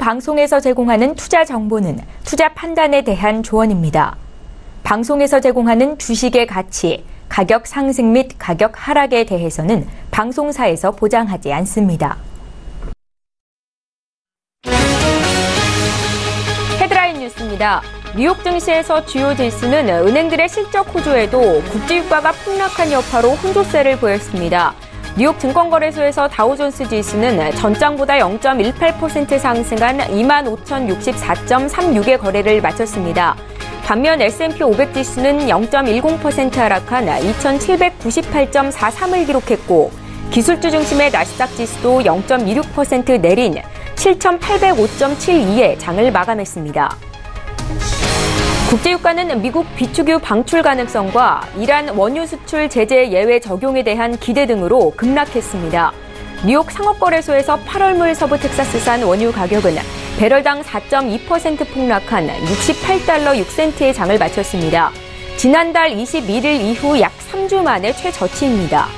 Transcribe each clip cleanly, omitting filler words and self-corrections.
방송에서 제공하는 투자 정보는 투자 판단에 대한 조언입니다. 방송에서 제공하는 주식의 가치, 가격 상승 및 가격 하락에 대해서는 방송사에서 보장하지 않습니다. 헤드라인 뉴스입니다. 뉴욕 증시에서 주요 지수는 은행들의 실적 호조에도 국제유가가 폭락한 여파로 혼조세를 보였습니다. 뉴욕 증권거래소에서 다우존스 지수는 전장보다 0.18% 상승한 25,064.36의 거래를 마쳤습니다. 반면 S&P 500 지수는 0.10% 하락한 2,798.43을 기록했고 기술주 중심의 나스닥 지수도 0.26% 내린 7,805.72의 장을 마감했습니다. 국제유가는 미국 비축유 방출 가능성과 이란 원유 수출 제재 예외 적용에 대한 기대 등으로 급락했습니다. 뉴욕 상업거래소에서 8월물 서부 텍사스산 원유 가격은 배럴당 4.2% 폭락한 68달러 6센트의 장을 마쳤습니다. 지난달 21일 이후 약 3주 만에 최저치입니다.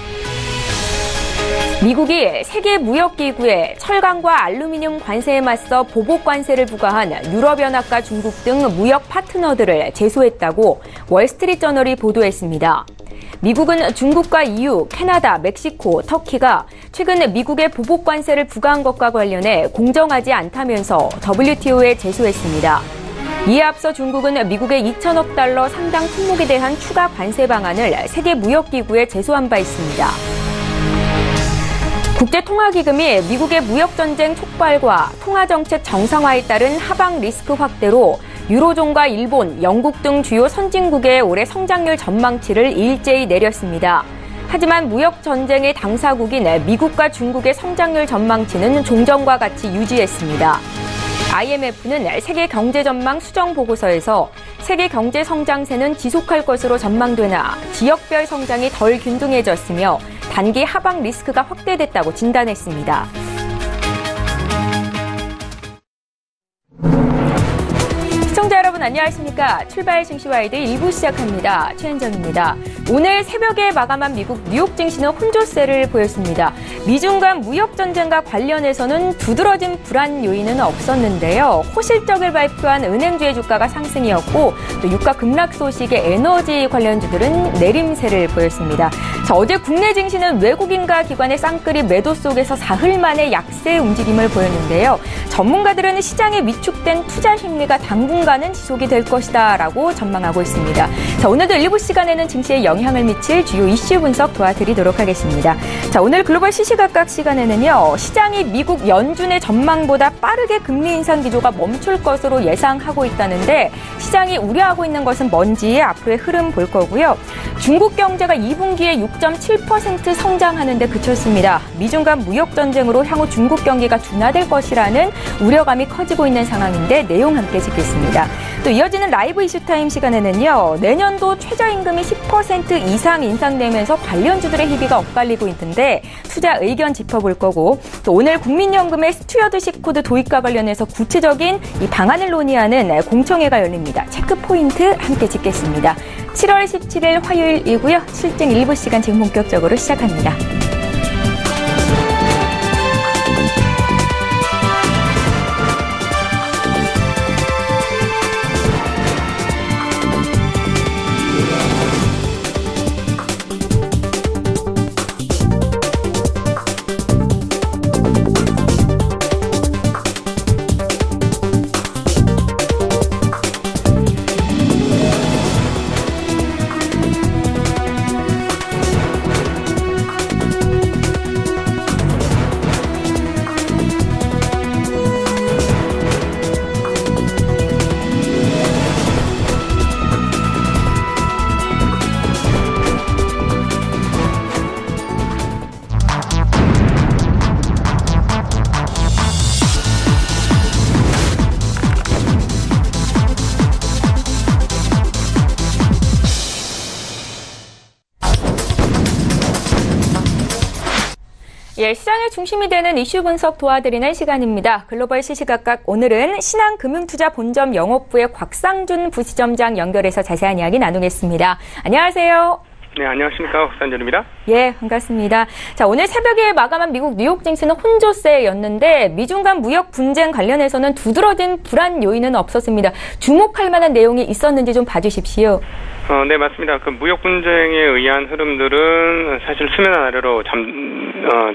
미국이 세계무역기구에 철강과 알루미늄 관세에 맞서 보복 관세를 부과한 유럽연합과 중국 등 무역 파트너들을 제소했다고 월스트리트저널이 보도했습니다. 미국은 중국과 EU, 캐나다, 멕시코, 터키가 최근 미국의 보복 관세를 부과한 것과 관련해 공정하지 않다면서 WTO에 제소했습니다. 이에 앞서 중국은 미국의 2천억 달러 상당 품목에 대한 추가 관세 방안을 세계무역기구에 제소한 바 있습니다. 국제통화기금이 미국의 무역전쟁 촉발과 통화정책 정상화에 따른 하방 리스크 확대로 유로존과 일본, 영국 등 주요 선진국의 올해 성장률 전망치를 일제히 내렸습니다. 하지만 무역전쟁의 당사국인 미국과 중국의 성장률 전망치는 종전과 같이 유지했습니다. IMF는 세계경제전망 수정보고서에서 세계 경제 성장세는 지속할 것으로 전망되나 지역별 성장이 덜 균등해졌으며 단기 하방 리스크가 확대됐다고 진단했습니다. 시청자 여러분 안녕하십니까? 출발 증시와이드 1부 시작합니다. 최은정입니다. 오늘 새벽에 마감한 미국 뉴욕 증시는 혼조세를 보였습니다. 미중 간 무역 전쟁과 관련해서는 두드러진 불안 요인은 없었는데요. 호실적을 발표한 은행주의 주가가 상승이었고 또 유가 급락 소식의 에너지 관련주들은 내림세를 보였습니다. 자, 어제 국내 증시는 외국인과 기관의 쌍끌이 매도 속에서 사흘 만에 약세 움직임을 보였는데요. 전문가들은 시장에 위축된 투자 심리가 당분간은 지속이 될 것이다라고 전망하고 있습니다. 자, 오늘도 일부 시간에는 증시에 영향을 미칠 주요 이슈 분석 도와드리도록 하겠습니다. 자, 오늘 글로벌 시시각각 시간에는요. 시장이 미국 연준의 전망보다 빠르게 금리 인상 기조가 멈출 것으로 예상하고 있다는데 시장이 우려하고 있는 것은 뭔지 앞으로의 흐름 볼 거고요. 중국 경제가 2분기에 6.7% 성장하는 데 그쳤습니다. 미중 간 무역 전쟁으로 향후 중국 경기가 둔화될 것이라는 우려감이 커지고 있는 상황인데 내용 함께 짚겠습니다. 또 이어지는 라이브 이슈타임 시간에는요. 내년도 최저임금이 10% 이상 인상되면서 관련주들의 희비가 엇갈리고 있는데 투자 의견 짚어볼 거고 또 오늘 국민연금의 스튜어드십 코드 도입과 관련해서 구체적인 이 방안을 논의하는 공청회가 열립니다. 체크포인트 함께 짚겠습니다. 7월 17일 화요일이고요. 실증 일부 시간 지금 본격적으로 시작합니다. 예, 시장의 중심이 되는 이슈 분석 도와드리는 시간입니다. 글로벌 시시각각 오늘은 신한금융투자 본점 영업부의 곽상준 부시점장 연결해서 자세한 이야기 나누겠습니다. 안녕하세요. 네, 안녕하십니까. 박산전입니다. 예, 반갑습니다. 자, 오늘 새벽에 마감한 미국 뉴욕 증시는 혼조세였는데 미중 간 무역 분쟁 관련해서는 두드러진 불안 요인은 없었습니다. 주목할 만한 내용이 있었는지 좀 봐주십시오. 네, 맞습니다. 그 무역 분쟁에 의한 흐름들은 사실 수면 아래로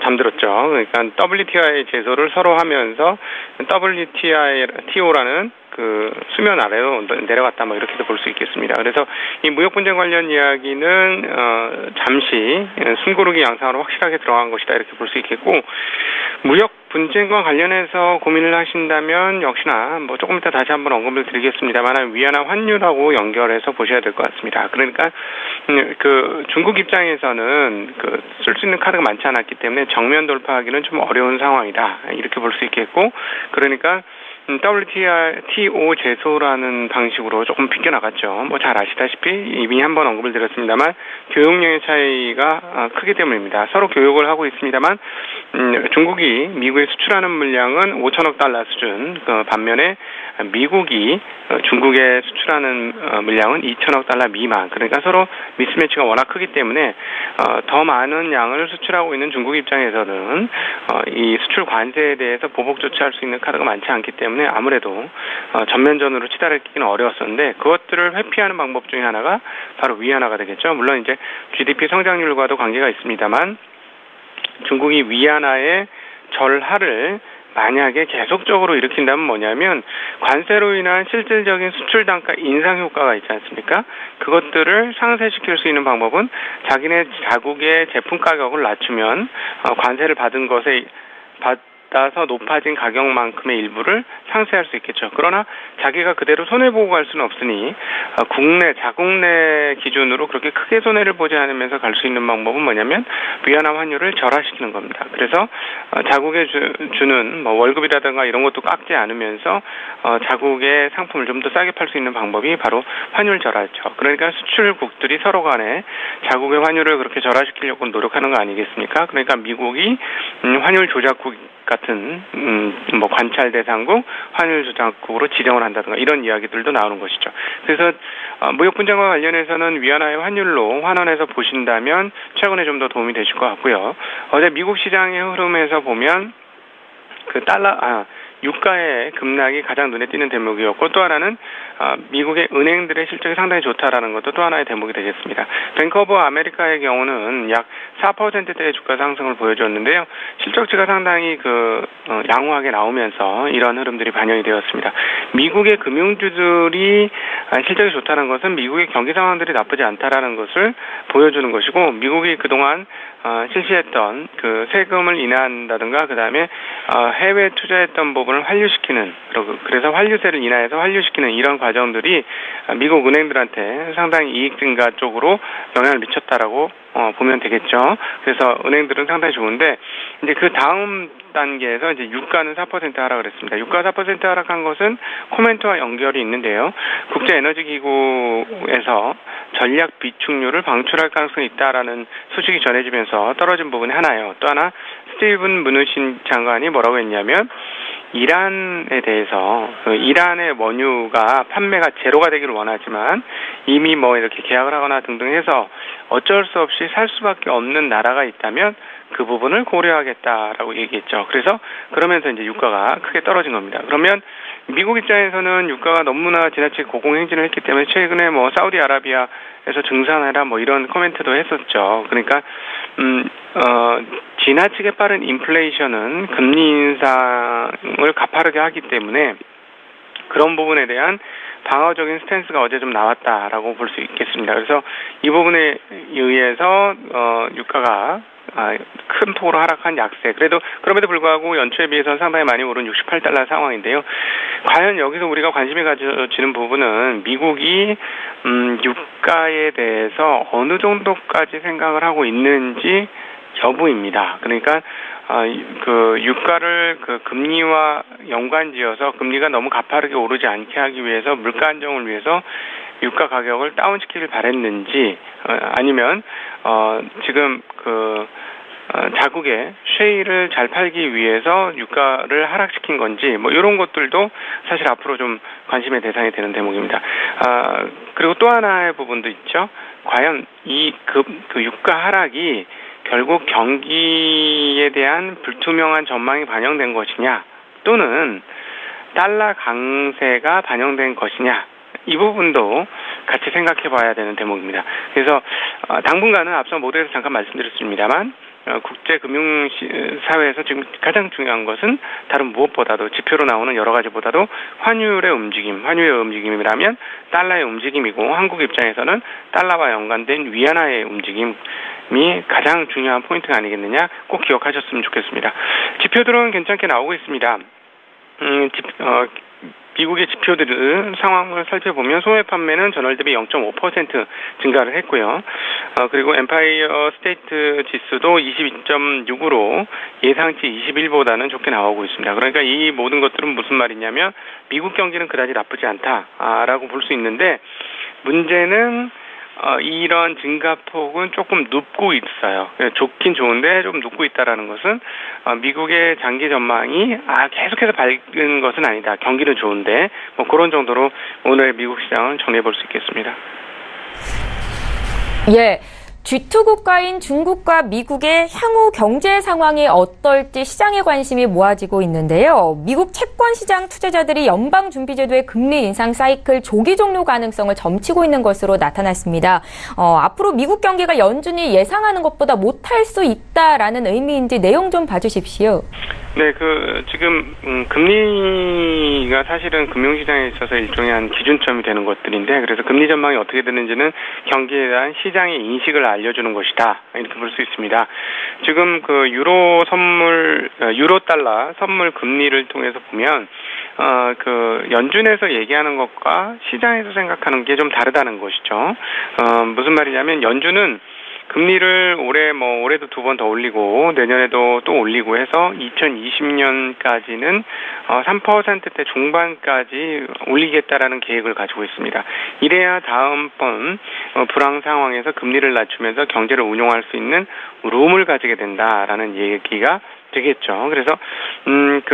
잠들었죠. 그러니까 WTI 제소를 서로 하면서 WTO라는 그 수면 아래로 내려갔다 뭐 이렇게도 볼 수 있겠습니다. 그래서 이 무역 분쟁 관련 이야기는 잠시 숨고르기 양상으로 확실하게 들어간 것이다 이렇게 볼 수 있겠고, 무역 분쟁과 관련해서 고민을 하신다면 역시나 뭐 조금 이따 다시 한번 언급을 드리겠습니다만 위안화 환율하고 연결해서 보셔야 될 것 같습니다. 그러니까 그 중국 입장에서는 그 쓸 수 있는 카드가 많지 않았기 때문에 정면 돌파하기는 좀 어려운 상황이다 이렇게 볼 수 있겠고, 그러니까 WTO 제소라는 방식으로 조금 비껴나갔죠. 뭐 잘 아시다시피 이미 한번 언급을 드렸습니다만 교역량의 차이가 크기 때문입니다. 서로 교역을 하고 있습니다만 중국이 미국에 수출하는 물량은 5천억 달러 수준, 그 반면에 미국이 중국에 수출하는 물량은 2천억 달러 미만. 그러니까 서로 미스매치가 워낙 크기 때문에 더 많은 양을 수출하고 있는 중국 입장에서는 이 수출 관세에 대해서 보복 조치할 수 있는 카드가 많지 않기 때문에 아무래도 전면전으로 치달기는 어려웠었는데, 그것들을 회피하는 방법 중에 하나가 바로 위안화가 되겠죠. 물론 이제 GDP 성장률과도 관계가 있습니다만 중국이 위안화의 절하를 만약에 계속적으로 일으킨다면 뭐냐면 관세로 인한 실질적인 수출 단가 인상 효과가 있지 않습니까? 그것들을 상쇄시킬 수 있는 방법은 자기네 자국의 제품 가격을 낮추면 관세를 받은 것에 따라서 높아진 가격만큼의 일부를 상쇄할 수 있겠죠. 그러나 자기가 그대로 손해보고 갈 수는 없으니 자국 내 기준으로 그렇게 크게 손해를 보지 않으면서 갈 수 있는 방법은 뭐냐면 위안화 환율을 절하시키는 겁니다. 그래서 자국에 주는 뭐 월급이라든가 이런 것도 깎지 않으면서 자국의 상품을 좀 더 싸게 팔 수 있는 방법이 바로 환율 절하죠. 그러니까 수출국들이 서로 간에 자국의 환율을 그렇게 절하시키려고 노력하는 거 아니겠습니까? 그러니까 미국이 환율 조작국 같은 뭐 관찰 대상국, 환율 조작국으로 지정을 한다든가 이런 이야기들도 나오는 것이죠. 그래서 무역 분쟁과 관련해서는 위안화의 환율로 환원해서 보신다면 최근에 좀 더 도움이 되실 것 같고요. 어제 미국 시장의 흐름에서 보면 유가의 급락이 가장 눈에 띄는 대목이었고, 또 하나는 미국의 은행들의 실적이 상당히 좋다라는 것도 또 하나의 대목이 되겠습니다. 뱅크 오브 아메리카의 경우는 약 4%대의 주가 상승을 보여줬는데요. 실적치가 상당히 양호하게 나오면서 이런 흐름들이 반영이 되었습니다. 미국의 금융주들이 실적이 좋다는 것은 미국의 경기 상황들이 나쁘지 않다라는 것을 보여주는 것이고, 미국이 그동안 실시했던 그 세금을 인하한다든가 그다음에 해외 투자했던 부분을 환류시키는, 그래서 환류세를 인하해서 환류시키는 이런 과정들이 미국 은행들한테 상당히 이익 증가 쪽으로 영향을 미쳤다라고 보면 되겠죠. 그래서 은행들은 상당히 좋은데, 이제 그 다음 단계에서 이제 유가는 4% 하락을 했습니다. 유가 4% 하락한 것은 코멘트와 연결이 있는데요. 국제에너지기구에서 전략 비축률을 방출할 가능성이 있다라는 소식이 전해지면서 떨어진 부분이 하나예요. 또 하나, 스티븐 무누신 장관이 뭐라고 했냐면, 이란에 대해서 이란의 원유가 판매가 제로가 되기를 원하지만 이미 뭐 이렇게 계약을 하거나 등등 해서 어쩔 수 없이 살 수밖에 없는 나라가 있다면 그 부분을 고려하겠다라고 얘기했죠. 그러면서 이제 유가가 크게 떨어진 겁니다. 그러면 미국 입장에서는 유가가 너무나 지나치게 고공행진을 했기 때문에 최근에 뭐 사우디아라비아에서 증산해라 뭐 이런 코멘트도 했었죠. 그러니까 지나치게 빠른 인플레이션은 금리 인상을 가파르게 하기 때문에 그런 부분에 대한 방어적인 스탠스가 어제 좀 나왔다라고 볼 수 있겠습니다. 그래서 이 부분에 의해서 유가가 큰 폭으로 하락한 약세. 그럼에도 불구하고 연초에 비해서는 상당히 많이 오른 68달러 상황인데요. 과연 여기서 우리가 관심이 가져지는 부분은 미국이 유가에 대해서 어느 정도까지 생각을 하고 있는지 여부입니다. 그러니까 그 유가를 그 금리와 연관지어서 금리가 너무 가파르게 오르지 않게 하기 위해서 물가 안정을 위해서 유가 가격을 다운시키길 바랬는지, 아니면 지금 자국의 쉐일을 잘 팔기 위해서 유가를 하락시킨 건지 뭐 이런 것들도 사실 앞으로 좀 관심의 대상이 되는 대목입니다. 그리고 또 하나의 부분도 있죠. 과연 이 유가 하락이 결국 경기에 대한 불투명한 전망이 반영된 것이냐 또는 달러 강세가 반영된 것이냐 이 부분도 같이 생각해 봐야 되는 대목입니다. 그래서 당분간은 앞서 모두에서 잠깐 말씀드렸습니다만 국제금융사회에서 지금 가장 중요한 것은 다른 무엇보다도 지표로 나오는 여러 가지보다도 환율의 움직임이라면 달러의 움직임이고 한국 입장에서는 달러와 연관된 위안화의 움직임이 가장 중요한 포인트가 아니겠느냐 꼭 기억하셨으면 좋겠습니다. 지표들은 괜찮게 나오고 있습니다. 미국의 지표들 상황을 살펴보면 소매 판매는 전월 대비 0.5% 증가를 했고요. 그리고 엠파이어 스테이트 지수도 22.6으로 예상치 21보다는 좋게 나오고 있습니다. 그러니까 이 모든 것들은 무슨 말이냐면 미국 경기는 그다지 나쁘지 않다라고 볼 수 있는데 문제는 이런 증가폭은 조금 눕고 있어요. 좋긴 좋은데 좀 눕고 있다라는 것은 미국의 장기 전망이 계속해서 밝은 것은 아니다. 경기는 좋은데 뭐 그런 정도로 오늘 미국 시장을 정리해 볼 수 있겠습니다. 예. G2 국가인 중국과 미국의 향후 경제 상황이 어떨지 시장의 관심이 모아지고 있는데요. 미국 채권 시장 투자자들이 연방준비제도의 금리 인상 사이클 조기 종료 가능성을 점치고 있는 것으로 나타났습니다. 앞으로 미국 경기가 연준이 예상하는 것보다 못할 수 있다라는 의미인지 내용 좀 봐주십시오. 네, 지금 금리가 사실은 금융시장에 있어서 일종의 한 기준점이 되는 것들인데, 그래서 금리 전망이 어떻게 되는지는 경기에 대한 시장의 인식을 알려주는 것이다, 이렇게 볼 수 있습니다. 지금 유로 달러 선물 금리를 통해서 보면 연준에서 얘기하는 것과 시장에서 생각하는 게 좀 다르다는 것이죠. 무슨 말이냐면 연준은 금리를 올해도 2번 더 올리고 내년에도 또 올리고 해서 2020년까지는 3%대 중반까지 올리겠다라는 계획을 가지고 있습니다. 이래야 다음번 불황 상황에서 금리를 낮추면서 경제를 운용할 수 있는 룸을 가지게 된다라는 얘기가 되겠죠. 그래서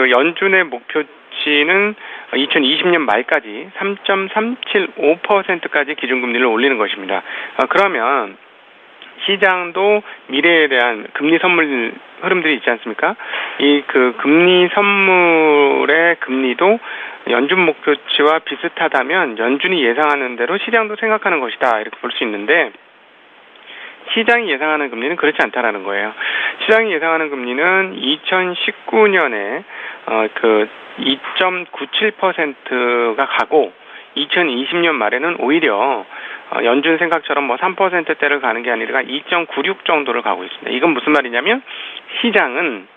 연준의 목표치는 2020년 말까지 3.375%까지 기준금리를 올리는 것입니다. 그러면 시장도 미래에 대한 금리 선물 흐름들이 있지 않습니까? 금리 선물의 금리도 연준 목표치와 비슷하다면 연준이 예상하는 대로 시장도 생각하는 것이다, 이렇게 볼 수 있는데, 시장이 예상하는 금리는 그렇지 않다라는 거예요. 시장이 예상하는 금리는 2019년에 2.97%가 가고 2020년 말에는 오히려 연준 생각처럼 3%대를 가는 게 아니라 2.96 정도를 가고 있습니다. 이건 무슨 말이냐면 시장은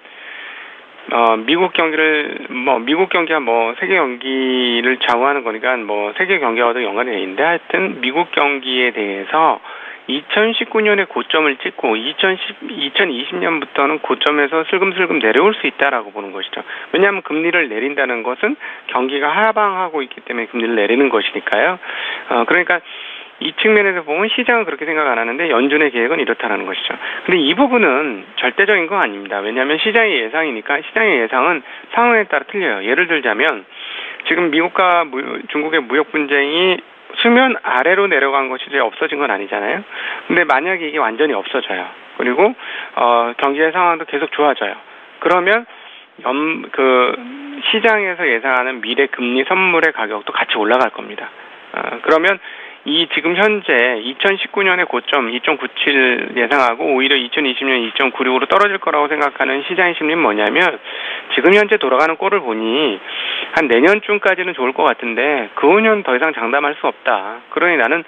미국 경기가 세계 경기를 좌우하는 거니까 세계 경기와도 연관이 돼 있는데, 하여튼 미국 경기에 대해서 2019년에 고점을 찍고 2020년부터는 고점에서 슬금슬금 내려올 수 있다라고 보는 것이죠. 왜냐하면 금리를 내린다는 것은 경기가 하방하고 있기 때문에 금리를 내리는 것이니까요. 그러니까 이 측면에서 보면 시장은 그렇게 생각 안 하는데 연준의 계획은 이렇다는 것이죠. 근데 이 부분은 절대적인 건 아닙니다. 왜냐하면 시장의 예상이니까 시장의 예상은 상황에 따라 틀려요. 예를 들자면 지금 미국과 중국의 무역 분쟁이 수면 아래로 내려간 것이 이제 없어진 건 아니잖아요. 근데 만약에 이게 완전히 없어져요. 그리고 경제의 상황도 계속 좋아져요. 그러면 시장에서 예상하는 미래 금리 선물의 가격도 같이 올라갈 겁니다. 그러면 지금 현재 2019년의 고점 2.97 예상하고 오히려 2020년 2.96으로 떨어질 거라고 생각하는 시장의 심리는 뭐냐면, 지금 현재 돌아가는 꼴을 보니 한 내년쯤까지는 좋을 것 같은데 그 후년 더 이상 장담할 수 없다. 그러니 나는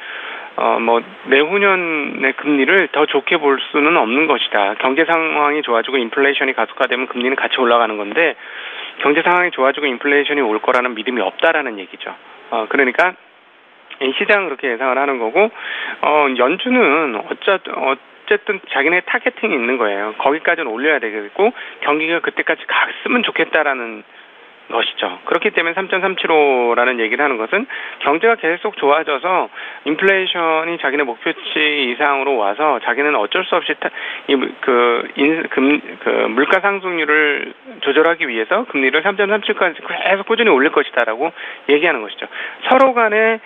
내후년의 금리를 더 좋게 볼 수는 없는 것이다. 경제 상황이 좋아지고 인플레이션이 가속화되면 금리는 같이 올라가는 건데 경제 상황이 좋아지고 인플레이션이 올 거라는 믿음이 없다라는 얘기죠. 그러니까 시장은 그렇게 예상을 하는 거고, 연준은 어쨌든 자기네 타겟팅이 있는 거예요. 거기까지는 올려야 되겠고 경기가 그때까지 갔으면 좋겠다라는 것이죠. 그렇기 때문에 3.375라는 얘기를 하는 것은 경제가 계속 좋아져서 인플레이션이 자기네 목표치 이상으로 와서 자기는 어쩔 수 없이 물가 상승률을 조절하기 위해서 금리를 3.37까지 계속 꾸준히 올릴 것이다라고 얘기하는 것이죠. 서로 간의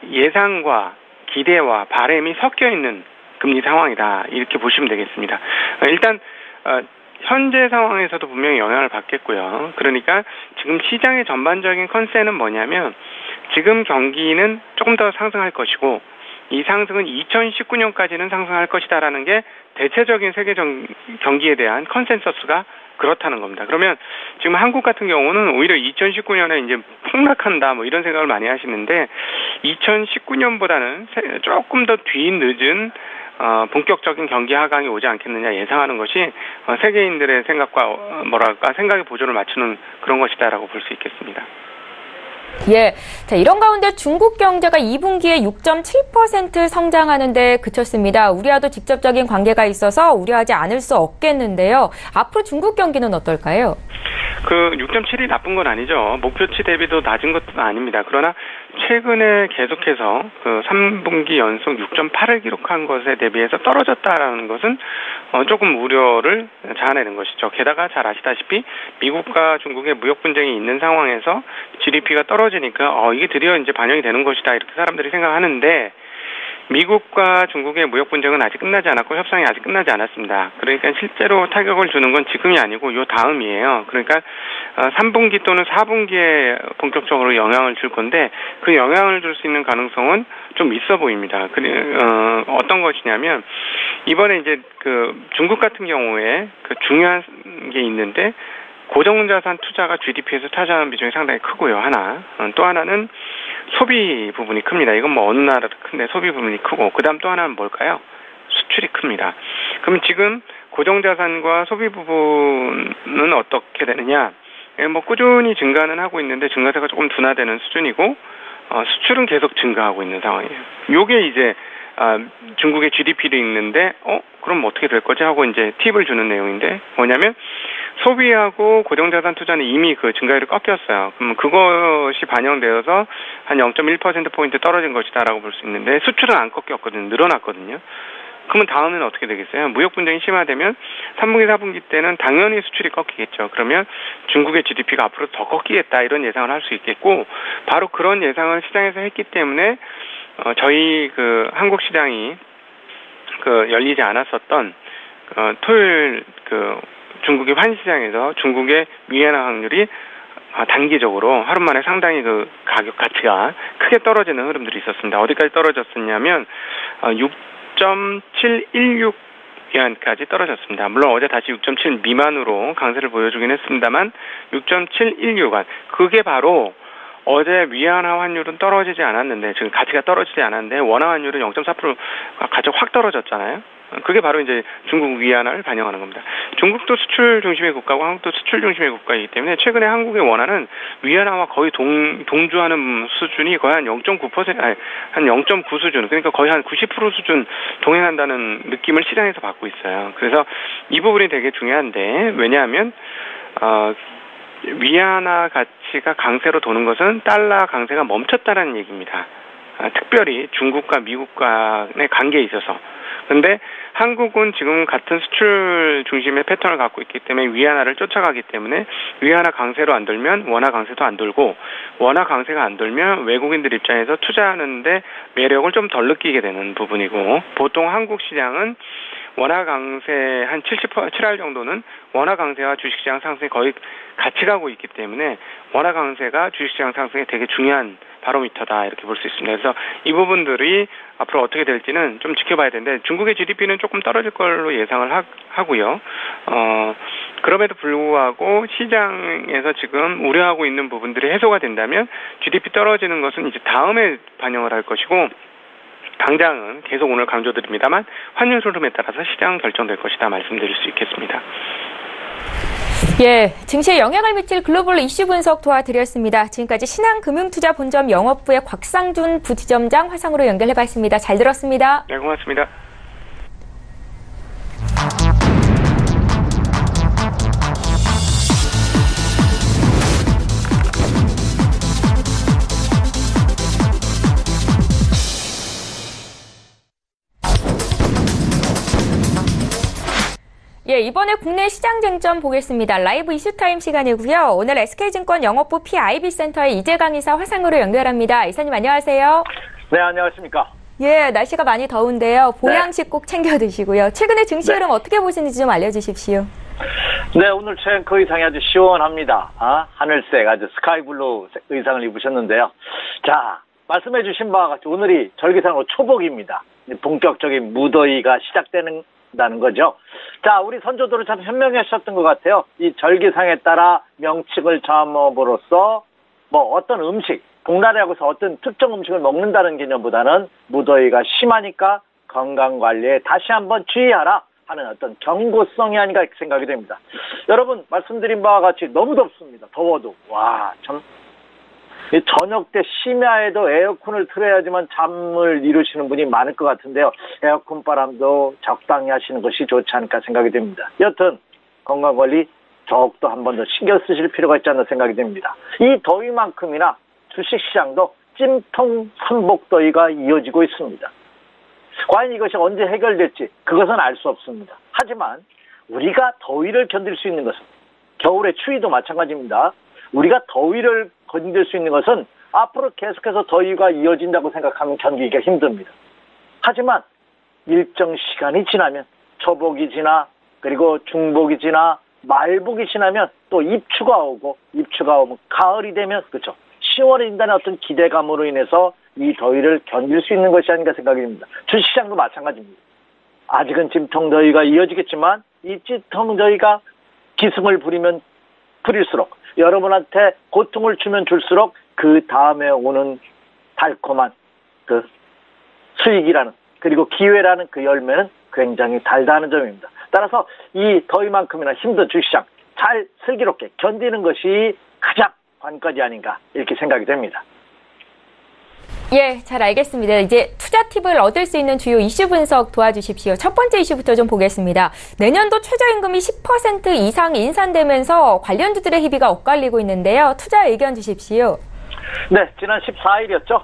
예상과 기대와 바람이 섞여 있는 금리 상황이다. 이렇게 보시면 되겠습니다. 일단 현재 상황에서도 분명히 영향을 받겠고요. 그러니까 지금 시장의 전반적인 컨센은 뭐냐면 지금 경기는 조금 더 상승할 것이고 이 상승은 2019년까지는 상승할 것이다라는 게 대체적인 세계 경기에 대한 컨센서스가 그렇다는 겁니다. 그러면 지금 한국 같은 경우는 오히려 2019년에 이제 폭락한다 뭐 이런 생각을 많이 하시는데 2019년보다는 조금 더 뒤늦은 본격적인 경기 하강이 오지 않겠느냐 예상하는 것이 세계인들의 생각과 생각의 보조를 맞추는 그런 것이다라고 볼 수 있겠습니다. 예. 자, 이런 가운데 중국 경제가 2분기에 6.7% 성장하는 데 그쳤습니다. 우리와도 직접적인 관계가 있어서 우려하지 않을 수 없겠는데요. 앞으로 중국 경기는 어떨까요? 6.7이 나쁜 건 아니죠. 목표치 대비도 낮은 것도 아닙니다. 그러나 최근에 계속해서 3분기 연속 6.8을 기록한 것에 대비해서 떨어졌다라는 것은 조금 우려를 자아내는 것이죠. 게다가 잘 아시다시피 미국과 중국의 무역 분쟁이 있는 상황에서 GDP가 떨어지니까 이게 드디어 이제 반영이 되는 것이다 이렇게 사람들이 생각하는데 미국과 중국의 무역 분쟁은 아직 끝나지 않았고 협상이 아직 끝나지 않았습니다. 그러니까 실제로 타격을 주는 건 지금이 아니고 요 다음이에요. 그러니까 3분기 또는 4분기에 본격적으로 영향을 줄 건데 그 영향을 줄 수 있는 가능성은 좀 있어 보입니다. 어떤 것이냐면 이번에 이제 중국 같은 경우에 중요한 게 있는데 고정자산 투자가 GDP에서 차지하는 비중이 상당히 크고요. 하나. 또 하나는 소비 부분이 큽니다. 이건 뭐 어느 나라도 큰데 소비 부분이 크고 그다음 또 하나는 뭘까요? 수출이 큽니다. 그럼 지금 고정자산과 소비 부분은 어떻게 되느냐? 뭐 꾸준히 증가는 하고 있는데 증가세가 조금 둔화되는 수준이고 수출은 계속 증가하고 있는 상황이에요. 요게 이제 중국의 GDP를 읽는데 그럼 어떻게 될 거지 하고 이제 팁을 주는 내용인데 뭐냐면 소비하고 고정자산 투자는 이미 증가율이 꺾였어요. 그럼 그것이 반영되어서 한 0.1%포인트 떨어진 것이다라고 볼 수 있는데 수출은 안 꺾였거든요. 늘어났거든요. 그러면 다음에는 어떻게 되겠어요? 무역 분쟁이 심화되면 3분기, 4분기 때는 당연히 수출이 꺾이겠죠. 그러면 중국의 GDP가 앞으로 더 꺾이겠다 이런 예상을 할 수 있겠고 바로 그런 예상을 시장에서 했기 때문에 저희 한국 시장이 열리지 않았었던 토요일 중국의 환시장에서 중국의 위안화 확률이 단기적으로 하루 만에 상당히 가격 가치가 크게 떨어지는 흐름들이 있었습니다. 어디까지 떨어졌었냐면 6.716 위안까지 떨어졌습니다. 물론 어제 다시 6.7 미만으로 강세를 보여주긴 했습니다만 6.716원 그게 바로 어제 위안화 환율은 떨어지지 않았는데 지금 가치가 떨어지지 않았는데 원화 환율은 0.4% 가치가 확 떨어졌잖아요. 그게 바로 이제 중국 위안화를 반영하는 겁니다. 중국도 수출 중심의 국가고 한국도 수출 중심의 국가이기 때문에 최근에 한국의 원화는 위안화와 거의 동주하는 수준이 거의 한 0.9%, 한 0.9 수준, 그러니까 거의 한 90% 수준 동행한다는 느낌을 시장에서 받고 있어요. 그래서 이 부분이 되게 중요한데 왜냐하면 위안화 가치가 강세로 도는 것은 달러 강세가 멈췄다라는 얘기입니다. 특별히 중국과 미국 간의 관계에 있어서. 근데 한국은 지금 같은 수출 중심의 패턴을 갖고 있기 때문에 위안화를 쫓아가기 때문에 위안화 강세로 안 돌면 원화 강세도 안 돌고 원화 강세가 안 돌면 외국인들 입장에서 투자하는데 매력을 좀 덜 느끼게 되는 부분이고 보통 한국 시장은 원화 강세 한 7할 정도는 원화 강세와 주식시장 상승에 거의 같이 가고 있기 때문에 원화 강세가 주식시장 상승에 되게 중요한 바로미터다 이렇게 볼 수 있습니다. 그래서 이 부분들이 앞으로 어떻게 될지는 좀 지켜봐야 되는데 중국의 GDP는 조금 떨어질 걸로 예상을 하고요. 그럼에도 불구하고 시장에서 지금 우려하고 있는 부분들이 해소가 된다면 GDP 떨어지는 것은 이제 다음에 반영을 할 것이고 당장은 계속 오늘 강조드립니다만 환율 흐름에 따라서 시장 결정될 것이다 말씀드릴 수 있겠습니다. 예, 증시에 영향을 미칠 글로벌 이슈 분석 도와드렸습니다. 지금까지 신한금융투자본점 영업부의 곽상준 부지점장 화상으로 연결해봤습니다. 잘 들었습니다. 네, 고맙습니다. 예, 이번에 국내 시장 쟁점 보겠습니다. 라이브 이슈타임 시간이고요. 오늘 SK증권 영업부 PIB센터의 이재강 이사 화상으로 연결합니다. 이사님 안녕하세요. 네, 안녕하십니까. 예, 날씨가 많이 더운데요. 보양식 꼭 챙겨 드시고요. 최근에 증시 흐름 어떻게 보시는지 좀 알려주십시오. 네, 오늘 최앵커 의상이 아주 시원합니다. 하늘색 아주 스카이블루 의상을 입으셨는데요. 자, 말씀해 주신 바와 같이 오늘이 절기상으로 초복입니다. 본격적인 무더위가 시작되는다는 거죠. 자, 우리 선조들은 참 현명하셨던 것 같아요. 이 절기상에 따라 명칭을 정함으로써 어떤 음식, 복날이라고 해서 어떤 특정 음식을 먹는다는 개념보다는 무더위가 심하니까 건강관리에 다시 한번 주의하라 하는 어떤 경고성이 아닌가 이렇게 생각이 됩니다. 여러분 말씀드린 바와 같이 너무 덥습니다. 더워도 참 저녁 때 심야에도 에어컨을 틀어야지만 잠을 이루시는 분이 많을 것 같은데요. 에어컨 바람도 적당히 하시는 것이 좋지 않을까 생각이 됩니다. 여튼 건강관리 더욱더 한 번 더 신경 쓰실 필요가 있지 않나 생각이 됩니다. 이 더위만큼이나 주식시장도 찜통 삼복더위가 이어지고 있습니다. 과연 이것이 언제 해결될지 그것은 알 수 없습니다. 하지만 우리가 더위를 견딜 수 있는 것은 겨울의 추위도 마찬가지입니다. 우리가 더위를 견딜 수 있는 것은 앞으로 계속해서 더위가 이어진다고 생각하면 견디기가 힘듭니다. 하지만 일정 시간이 지나면 초복이 지나 그리고 중복이 지나 말복이 지나면 또 입추가 오고 입추가 오면 가을이 되면 그렇죠. 10월에 인다는 어떤 기대감으로 인해서 이 더위를 견딜 수 있는 것이 아닌가 생각이 듭니다. 주식시장도 마찬가지입니다. 아직은 찜통 더위가 이어지겠지만 이 찜통 더위가 기승을 부리면 부릴수록 여러분한테 고통을 주면 줄수록 그 다음에 오는 달콤한 그 수익이라는 그리고 기회라는 그 열매는 굉장히 달다는 점입니다. 따라서 이 더위만큼이나 힘든 주식시장 잘 슬기롭게 견디는 것이 가장 관건이 아닌가 이렇게 생각이 됩니다. 예, 잘 알겠습니다. 이제 투자 팁을 얻을 수 있는 주요 이슈 분석 도와주십시오. 첫 번째 이슈부터 좀 보겠습니다. 내년도 최저임금이 10% 이상 인상되면서 관련주들의 희비가 엇갈리고 있는데요. 투자 의견 주십시오. 네, 지난 14일이었죠.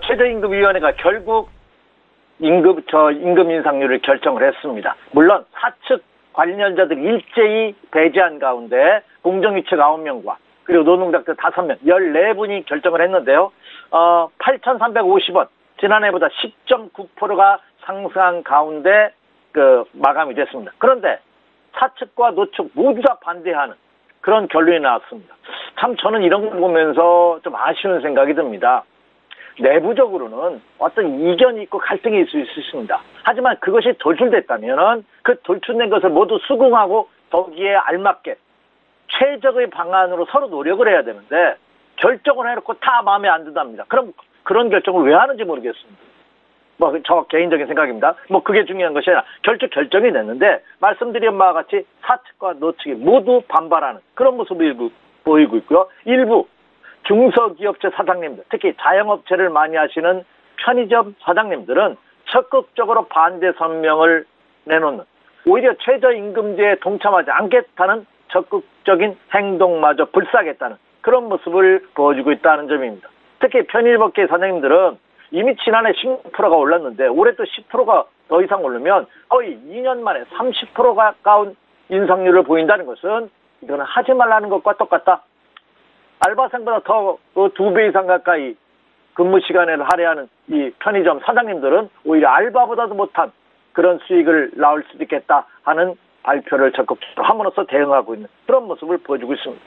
최저임금위원회가 결국 임금 인상률을 결정을 했습니다. 물론 사측 관련자들이 일제히 배제한 가운데 공정위측 9명과 그리고 노동자들 5명, 14분이 결정을 했는데요. 8,350원, 지난해보다 10.9%가 상승한 가운데 마감이 됐습니다. 그런데 사측과 노측 모두 다 반대하는 그런 결론이 나왔습니다. 참 저는 이런 걸 보면서 좀 아쉬운 생각이 듭니다. 내부적으로는 어떤 이견이 있고 갈등이 있을 수 있습니다. 하지만 그것이 돌출됐다면은 그 돌출된 것을 모두 수긍하고 거기에 알맞게 최적의 방안으로 서로 노력을 해야 되는데 결정을 해놓고 다 마음에 안 든답니다. 그럼 그런 결정을 왜 하는지 모르겠습니다. 저 개인적인 생각입니다. 그게 중요한 것이 아니라 결정이 됐는데 말씀드린 바와 같이 사측과 노측이 모두 반발하는 그런 모습을 보이고 있고요. 일부 중소기업체 사장님들, 특히 자영업체를 많이 하시는 편의점 사장님들은 적극적으로 반대 선명을 내놓는 오히려 최저임금제에 동참하지 않겠다는 적극적인 행동마저 불사하겠다는 그런 모습을 보여주고 있다는 점입니다. 특히 편의점업계 사장님들은 이미 지난해 16%가 올랐는데 올해 또 10%가 더 이상 오르면 거의 2년 만에 30% 가까운 인상률을 보인다는 것은 이거는 하지 말라는 것과 똑같다. 알바생보다 더 2배 이상 가까이 근무 시간을 할애하는 이 편의점 사장님들은 오히려 알바보다도 못한 그런 수익을 낳을 수도 있겠다 하는 발표를 적극적으로 함으로써 대응하고 있는 그런 모습을 보여주고 있습니다.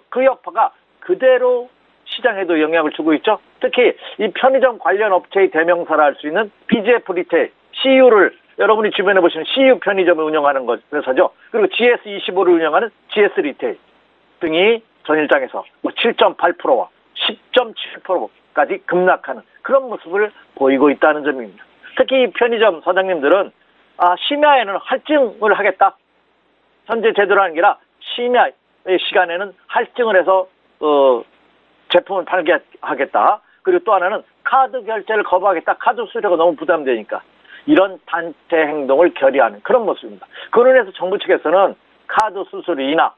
그 여파가 그대로 시장에도 영향을 주고 있죠. 특히 이 편의점 관련 업체의 대명사라 할 수 있는 BJF 리테일, CU를 여러분이 주변에 보시는 CU 편의점을 운영하는 회사죠. 그리고 GS25를 운영하는 GS 리테일 등이 전일장에서 7.8%와 10.7%까지 급락하는 그런 모습을 보이고 있다는 점입니다. 특히 편의점 사장님들은 심야에는 할증을 하겠다. 현재 제대로 하는 게 아니라 심야의 시간에는 할증을 해서 제품을 팔게 하겠다. 그리고 또 하나는 카드 결제를 거부하겠다. 카드 수수료가 너무 부담되니까. 이런 단체 행동을 결의하는 그런 모습입니다. 그로 인해서 정부 측에서는 카드 수수료 인하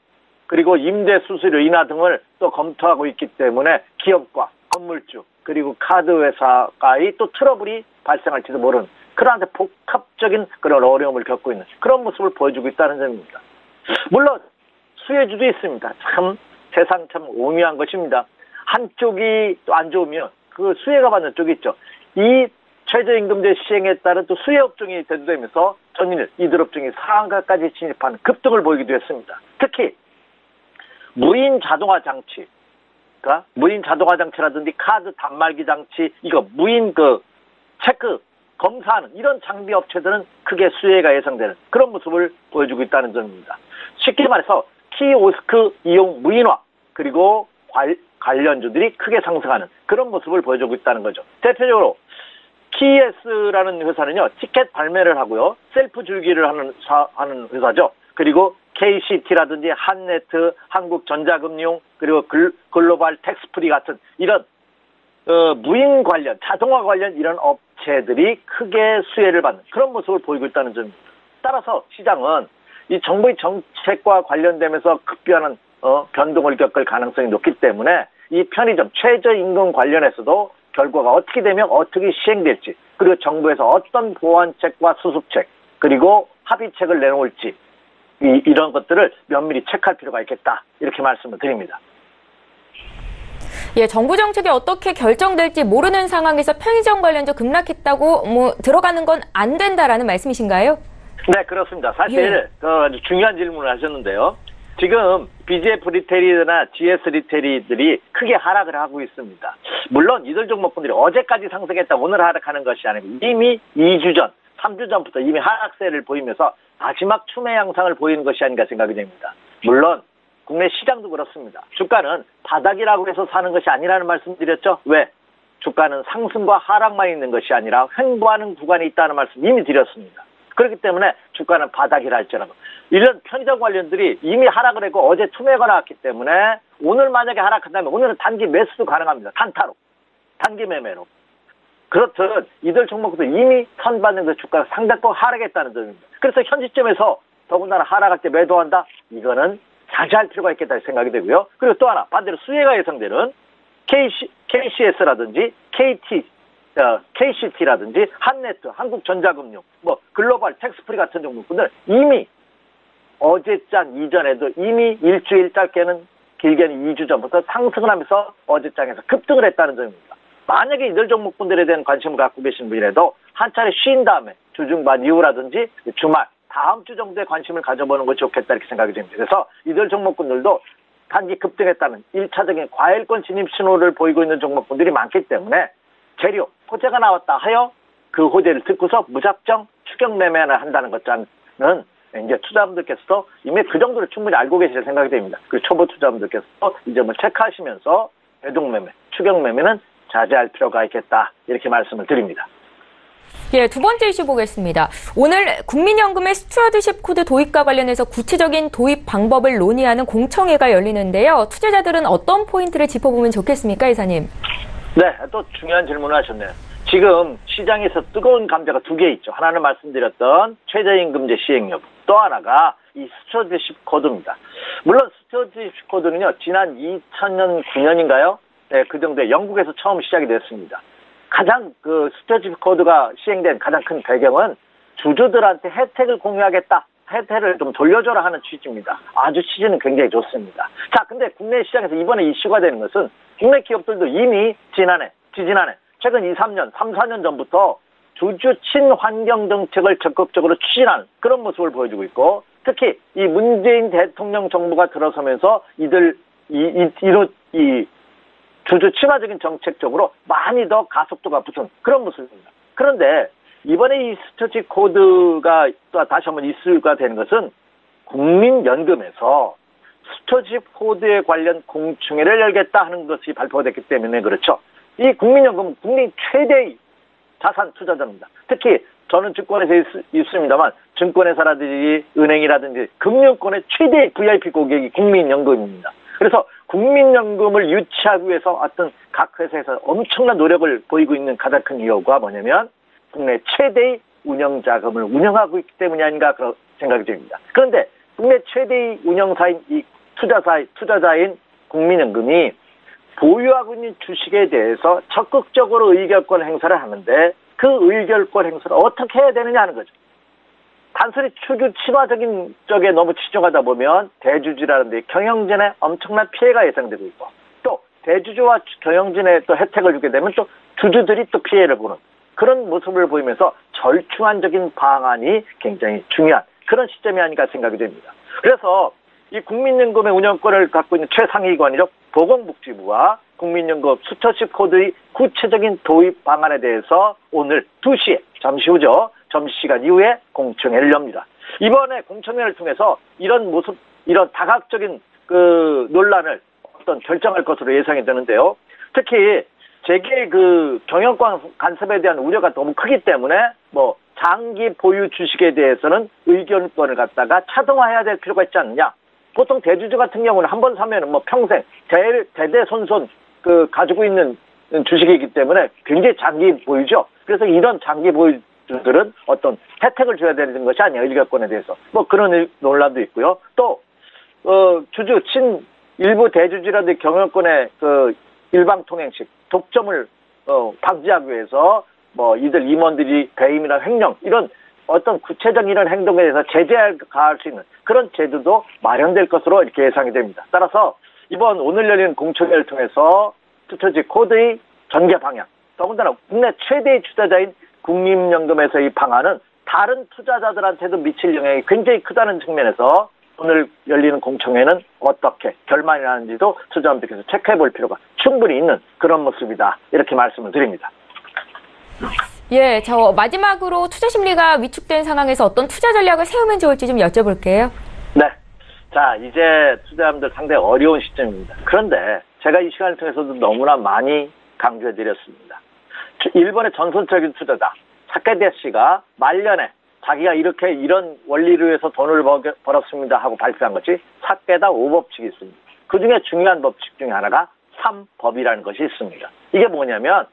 그리고 임대 수수료 인하 등을 또 검토하고 있기 때문에 기업과 건물주 그리고 카드 회사의 또 트러블이 발생할지도 모르는 그러한데 복합적인 그런 어려움을 겪고 있는 그런 모습을 보여주고 있다는 점입니다. 물론 수혜주도 있습니다. 참 세상 참 오묘한 것입니다. 한쪽이 또 안 좋으면 그 수혜가 받는 쪽이 있죠. 이 최저임금제 시행에 따른 또 수혜업종이 대두되면서 전일 이들업종이 상한가까지 진입하는 급등을 보이기도 했습니다. 특히 무인 자동화 장치, 그러니까 무인 자동화 장치라든지 카드 단말기 장치, 이거 무인 그 체크 검사하는 이런 장비 업체들은 크게 수혜가 예상되는 그런 모습을 보여주고 있다는 점입니다. 쉽게 말해서 키오스크 이용 무인화 그리고 관련주들이 크게 상승하는 그런 모습을 보여주고 있다는 거죠. 대표적으로 KS라는 회사는요, 티켓 발매를 하고요, 셀프 줄기를 하는 회사죠. 그리고 KCT라든지 한네트, 한국전자금융, 그리고 글로벌 텍스프리 같은 이런 무인 관련, 자동화 관련 이런 업체들이 크게 수혜를 받는 그런 모습을 보이고 있다는 점입니다. 따라서 시장은 이 정부의 정책과 관련되면서 급변한 변동을 겪을 가능성이 높기 때문에 이 편의점 최저임금 관련해서도 결과가 어떻게 되면 어떻게 시행될지, 그리고 정부에서 어떤 보완책과 수습책, 그리고 합의책을 내놓을지 이런 것들을 면밀히 체크할 필요가 있겠다, 이렇게 말씀을 드립니다. 예, 정부 정책이 어떻게 결정될지 모르는 상황에서 편의점 관련주 급락했다고 들어가는 건 안 된다라는 말씀이신가요? 네, 그렇습니다. 사실 아주 중요한 질문을 하셨는데요. 지금 BGF 리테일이나 GS 리테일들이 크게 하락을 하고 있습니다. 물론 이들 종목군들이 어제까지 상승했다 오늘 하락하는 것이 아니고 이미 2주 전, 3주 전부터 이미 하락세를 보이면서 마지막 추매 양상을 보이는 것이 아닌가 생각이 됩니다. 물론 국내 시장도 그렇습니다. 주가는 바닥이라고 해서 사는 것이 아니라는 말씀드렸죠. 왜? 주가는 상승과 하락만 있는 것이 아니라 횡보하는 구간이 있다는 말씀 이미 드렸습니다. 그렇기 때문에 주가는 바닥이라 할지라도 이런 편의점 관련들이 이미 하락을 했고 어제 투매가 나왔기 때문에 오늘 만약에 하락한다면 오늘은 단기 매수도 가능합니다. 단타로, 단기 매매로. 그렇듯 이들 종목들 이미 선반영돼서 주가가 상당폭 하락했다는 점입니다. 그래서 현 시점에서 더군다나 하락할 때 매도한다? 이거는 자제할 필요가 있겠다 생각이 되고요. 그리고 또 하나 반대로 수혜가 예상되는 KCS라든지 KCT라든지 한네트, 한국전자금융, 글로벌 텍스프리 같은 종목들 이미 어제장 이전에도 이미 일주일 짧게는 길게는 2주 전부터 상승을 하면서 어제장에서 급등을 했다는 점입니다. 만약에 이들 종목분들에 대한 관심을 갖고 계신 분이라도 한 차례 쉰 다음에 주중반 이후라든지 주말 다음 주 정도에 관심을 가져보는 것이 좋겠다 이렇게 생각이 됩니다. 그래서 이들 종목분들도 단기 급등했다는 1차적인 과열권 진입 신호를 보이고 있는 종목분들이 많기 때문에 재료, 호재가 나왔다 하여 그 호재를 듣고서 무작정 추격 매매를 한다는 것과는 이제 투자분들께서도 이미 그 정도로 충분히 알고 계실 생각이 됩니다. 그 초보 투자분들께서도 이 점을 체크하시면서 배동 매매, 추격 매매는 자제할 필요가 있겠다 이렇게 말씀을 드립니다. 예, 두 번째 이슈 보겠습니다. 오늘 국민연금의 스튜어드십 코드 도입과 관련해서 구체적인 도입 방법을 논의하는 공청회가 열리는데요. 투자자들은 어떤 포인트를 짚어보면 좋겠습니까, 이사님? 네, 또 중요한 질문을 하셨네요. 지금 시장에서 뜨거운 감자가 두 개 있죠. 하나는 말씀드렸던 최저임금제 시행 여부, 또 하나가 이 스튜어드십 코드입니다. 물론 스튜어드십 코드는요, 지난 2000년, 9년인가요? 네, 그 정도에 영국에서 처음 시작이 됐습니다. 가장 그 스튜어드십 코드가 시행된 가장 큰 배경은 주주들한테 혜택을 공유하겠다, 혜택을 좀 돌려줘라 하는 취지입니다. 아주 취지는 굉장히 좋습니다. 자, 근데 국내 시장에서 이번에 이슈가 되는 것은 국내 기업들도 이미 지지난해, 최근 2, 3년, 3, 4년 전부터 주주 친환경 정책을 적극적으로 추진하는 그런 모습을 보여주고 있고, 특히 이 문재인 대통령 정부가 들어서면서 이 주주 친화적인 정책 쪽으로 많이 더 가속도가 붙은 그런 모습입니다. 그런데 이번에 이 스튜어드십 코드가 또 다시 한번 이슈가 되는 것은 국민연금에서 스튜어드십 코드에 관련 공청회를 열겠다 하는 것이 발표가 됐기 때문에 그렇죠. 이 국민연금은 국민 최대의 자산 투자자입니다. 특히 저는 증권회사에 있습니다만 증권회사라든지 은행이라든지 금융권의 최대의 VIP 고객이 국민연금입니다. 그래서 국민연금을 유치하기 위해서 어떤 각 회사에서 엄청난 노력을 보이고 있는 가장 큰 이유가 뭐냐면 국내 최대의 운영자금을 운영하고 있기 때문이 아닌가 그런 생각이 듭니다. 그런데 국내 최대의 운영사인 이 투자자인 국민연금이 보유하고 있는 주식에 대해서 적극적으로 의결권 행사를 하는데 그 의결권 행사를 어떻게 해야 되느냐 하는 거죠. 단순히 추규 친화적인 쪽에 너무 치중하다 보면 대주주라는 데 경영진에 엄청난 피해가 예상되고 있고, 또 대주주와 경영진에 또 혜택을 주게 되면 또 주주들이 또 피해를 보는 그런 모습을 보이면서 절충안적인 방안이 굉장히 중요한 그런 시점이 아닌가 생각이 됩니다. 그래서 이 국민연금의 운영권을 갖고 있는 최상위기관이죠. 보건복지부와 국민연금 수처식 코드의 구체적인 도입 방안에 대해서 오늘 2시에 잠시 후죠. 점심시간 이후에 공청회를 엽니다. 이번에 공청회를 통해서 이런 모습, 이런 다각적인 그 논란을 어떤 결정할 것으로 예상이 되는데요. 특히 재계 그 경영권 간섭에 대한 우려가 너무 크기 때문에 뭐 장기 보유 주식에 대해서는 의견권을 갖다가 차등화해야 될 필요가 있지 않느냐. 보통 대주주 같은 경우는 한 번 사면은 뭐 평생 대대손손 그 가지고 있는 주식이기 때문에 굉장히 장기 보유죠. 그래서 이런 장기 보유주들은 어떤 혜택을 줘야 되는 것이 아니야, 의결권에 대해서. 뭐 그런 논란도 있고요. 또 주주 일부 대주주라든지 경영권의 그 일방통행식 독점을 방지하기 위해서 뭐 이들 임원들이 배임이나 횡령 이런 어떤 구체적인 이런 행동에 대해서 제재를 가할 수 있는 그런 제도도 마련될 것으로 이렇게 예상이 됩니다. 따라서 이번 오늘 열린 공청회를 통해서 수처식 코드의 전개 방향, 더군다나 국내 최대의 투자자인 국민연금에서의 방안은 다른 투자자들한테도 미칠 영향이 굉장히 크다는 측면에서 오늘 열리는 공청회는 어떻게 결말이 나는지도 투자자분들께서 체크해 볼 필요가 충분히 있는 그런 모습이다. 이렇게 말씀을 드립니다. 예, 마지막으로 투자 심리가 위축된 상황에서 어떤 투자 전략을 세우면 좋을지 좀 여쭤볼게요. 네. 자, 이제 투자자분들 상당히 어려운 시점입니다. 그런데 제가 이 시간을 통해서도 너무나 많이 강조해 드렸습니다. 일본의 전설적인 투자자 사케데 씨가 말년에 자기가 이렇게 이런 원리를 위해서 돈을 벌었습니다 하고 발표한 것이 사케다 5법칙이 있습니다. 그중에 중요한 법칙 중에 하나가 3법이라는 것이 있습니다. 이게 뭐냐면